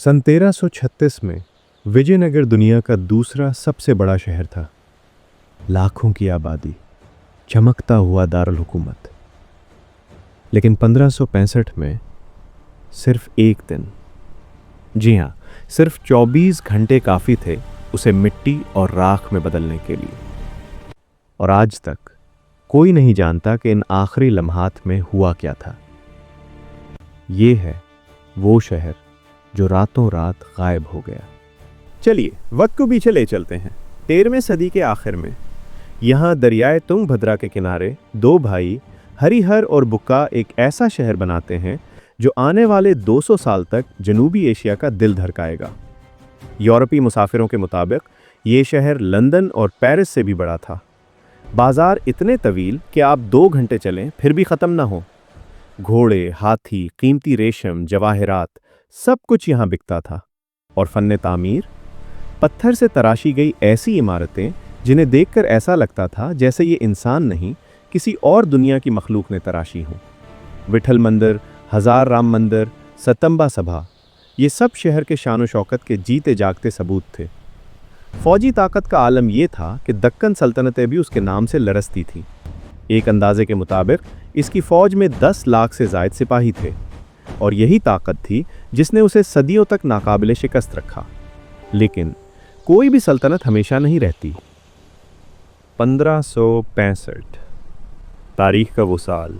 सन 1336 में विजयनगर दुनिया का दूसरा सबसे बड़ा शहर था। लाखों की आबादी, चमकता हुआ दारुल हुकूमत। लेकिन 1565 में सिर्फ एक दिन, जी हाँ, सिर्फ 24 घंटे काफ़ी थे उसे मिट्टी और राख में बदलने के लिए। और आज तक कोई नहीं जानता कि इन आखिरी लम्हात में हुआ क्या था। ये है वो शहर जो रातों रात गायब हो गया। चलिए वक्त को पीछे ले चलते हैं 13वीं सदी के आखिर में। यहाँ दरियाए तुंगभद्रा के किनारे दो भाई हरिहर और बुक्का एक ऐसा शहर बनाते हैं जो आने वाले 200 साल तक जनूबी एशिया का दिल धड़काएगा। यूरोपीय मुसाफिरों के मुताबिक ये शहर लंदन और पेरिस से भी बड़ा था। बाजार इतने तवील कि आप 2 घंटे चलें फिर भी ख़त्म ना हो। घोड़े, हाथी, कीमती रेशम, जवाहरात, सब कुछ यहाँ बिकता था। और फन्ने तामीर, पत्थर से तराशी गई ऐसी इमारतें जिन्हें देखकर ऐसा लगता था जैसे ये इंसान नहीं किसी और दुनिया की मखलूक ने तराशी हो। विठल मंदिर, हजार राम मंदिर, सतंबा सभा, ये सब शहर के शान शौकत के जीते जागते सबूत थे। फौजी ताकत का आलम यह था कि दक्कन सल्तनतें भी उसके नाम से लरसती थीं। एक अंदाजे के मुताबिक इसकी फौज में 10 लाख से ज़ायद सिपाही थे और यही ताकत थी जिसने उसे सदियों तक नाकाबिले शिकस्त रखा। लेकिन कोई भी सल्तनत हमेशा नहीं रहती। 1565 तारीख का वो साल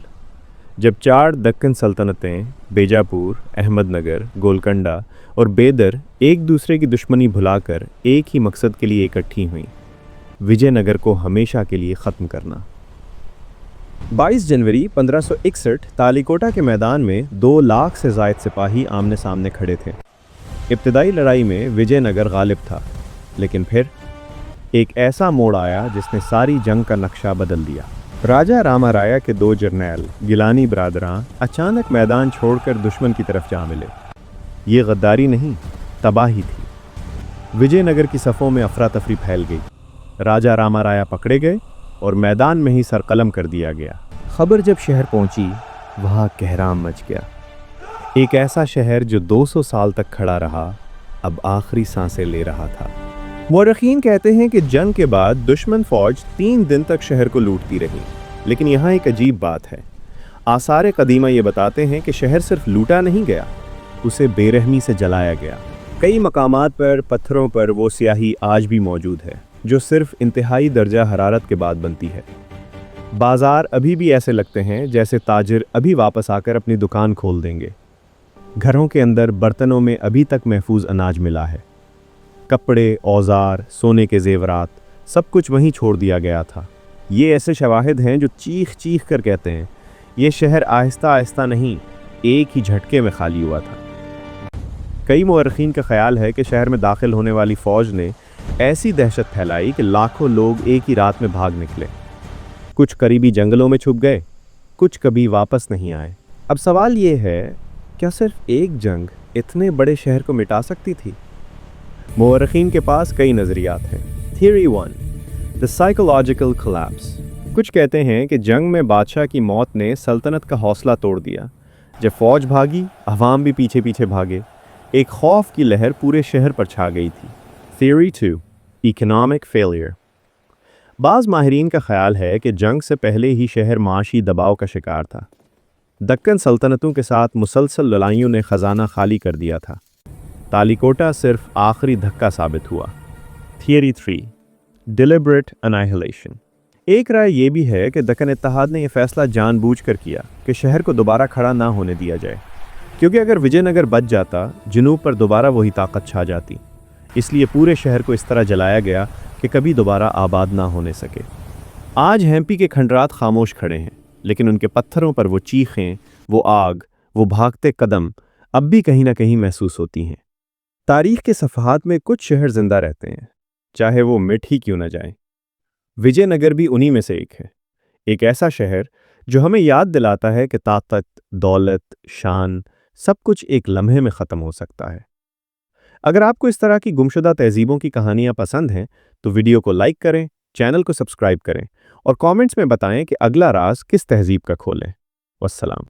जब 4 दक्कन सल्तनतें बीजापुर, अहमदनगर, गोलकंडा और बेदर एक दूसरे की दुश्मनी भुलाकर एक ही मकसद के लिए इकट्ठी हुईं, विजयनगर को हमेशा के लिए ख़त्म करना। 22 जनवरी 1561 तालीकोटा के मैदान में 2 लाख से ज़ायद सिपाही आमने सामने खड़े थे। इब्तदाई लड़ाई में विजयनगर गालिब था, लेकिन फिर एक ऐसा मोड़ आया जिसने सारी जंग का नक्शा बदल दिया। राजा रामाराया के 2 जर्नैल गिलानी बरादरां अचानक मैदान छोड़कर दुश्मन की तरफ जा मिले। ये गद्दारी नहीं, तबाही थी। विजयनगर की सफ़ों में अफरा तफरी फैल गई। राजा रामाराया पकड़े गए और मैदान में ही सरकलम कर दिया गया। खबर जब शहर पहुंची, वहाँ कहराम मच गया। एक ऐसा शहर जो 200 साल तक खड़ा रहा, अब आखिरी सांसें ले रहा था। मुअर्रिखीन कहते हैं कि जंग के बाद दुश्मन फौज 3 दिन तक शहर को लूटती रही। लेकिन यहाँ एक अजीब बात है। आसार कदीमा ये बताते हैं कि शहर सिर्फ लूटा नहीं गया, उसे बेरहमी से जलाया गया। कई मकामात पर पत्थरों पर वो स्याही आज भी मौजूद है जो सिर्फ इंतहाई दर्जा हरारत के बाद बनती है। बाजार अभी भी ऐसे लगते हैं जैसे ताजिर अभी वापस आकर अपनी दुकान खोल देंगे। घरों के अंदर बर्तनों में अभी तक महफूज अनाज मिला है। कपड़े, औजार, सोने के जेवरात, सब कुछ वहीं छोड़ दिया गया था। ये ऐसे शवाहिद हैं जो चीख चीख कर कहते हैं ये शहर आहिस्ता आहिस्ता नहीं, एक ही झटके में खाली हुआ था। कई मुअर्रिखीन का ख्याल है कि शहर में दाखिल होने वाली फ़ौज ने ऐसी दहशत फैलाई कि लाखों लोग एक ही रात में भाग निकले। कुछ करीबी जंगलों में छुप गए, कुछ कभी वापस नहीं आए। अब सवाल ये है, क्या सिर्फ एक जंग इतने बड़े शहर को मिटा सकती थी? मुअर्रिखीन के पास कई नज़रियात हैं। Theory 1, the psychological collapse. कुछ कहते हैं कि जंग में बादशाह की मौत ने सल्तनत का हौसला तोड़ दिया। जब फौज भागी, अवाम भी पीछे पीछे भागे। एक खौफ की लहर पूरे शहर पर छा गई थी। Theory 2, economic failure. बाज़ माहिरीन का ख्याल है कि जंग से पहले ही शहर माशी दबाव का शिकार था। दक्कन सल्तनतों के साथ मुसलसल लड़ाइयों ने ख़जाना खाली कर दिया था। तालीकोटा सिर्फ आखिरी धक्का साबित हुआ। Theory 3, deliberate annihilation. एक राय ये भी है कि दक्कन इत्तेहाद ने यह फैसला जानबूझकर किया कि शहर को दोबारा खड़ा ना होने दिया जाए, क्योंकि अगर विजयनगर बच जाता, जनूब पर दोबारा वही ताकत छा जाती। इसलिए पूरे शहर को इस तरह जलाया गया कि कभी दोबारा आबाद ना होने सके। आज हेम्पी के खंडरात खामोश खड़े हैं, लेकिन उनके पत्थरों पर वो चीखें, वो आग, वो भागते कदम अब भी कहीं ना कहीं महसूस होती हैं। तारीख के सफ़हात में कुछ शहर जिंदा रहते हैं, चाहे वो मिट ही क्यों न जाए। विजयनगर भी उन्हीं में से एक है। एक ऐसा शहर जो हमें याद दिलाता है कि ताकत, दौलत, शान, सब कुछ एक लम्हे में ख़त्म हो सकता है। अगर आपको इस तरह की गुमशुदा तहजीबों की कहानियाँ पसंद हैं तो वीडियो को लाइक करें, चैनल को सब्सक्राइब करें और कमेंट्स में बताएं कि अगला राज किस तहजीब का खोलें। वस्सलाम।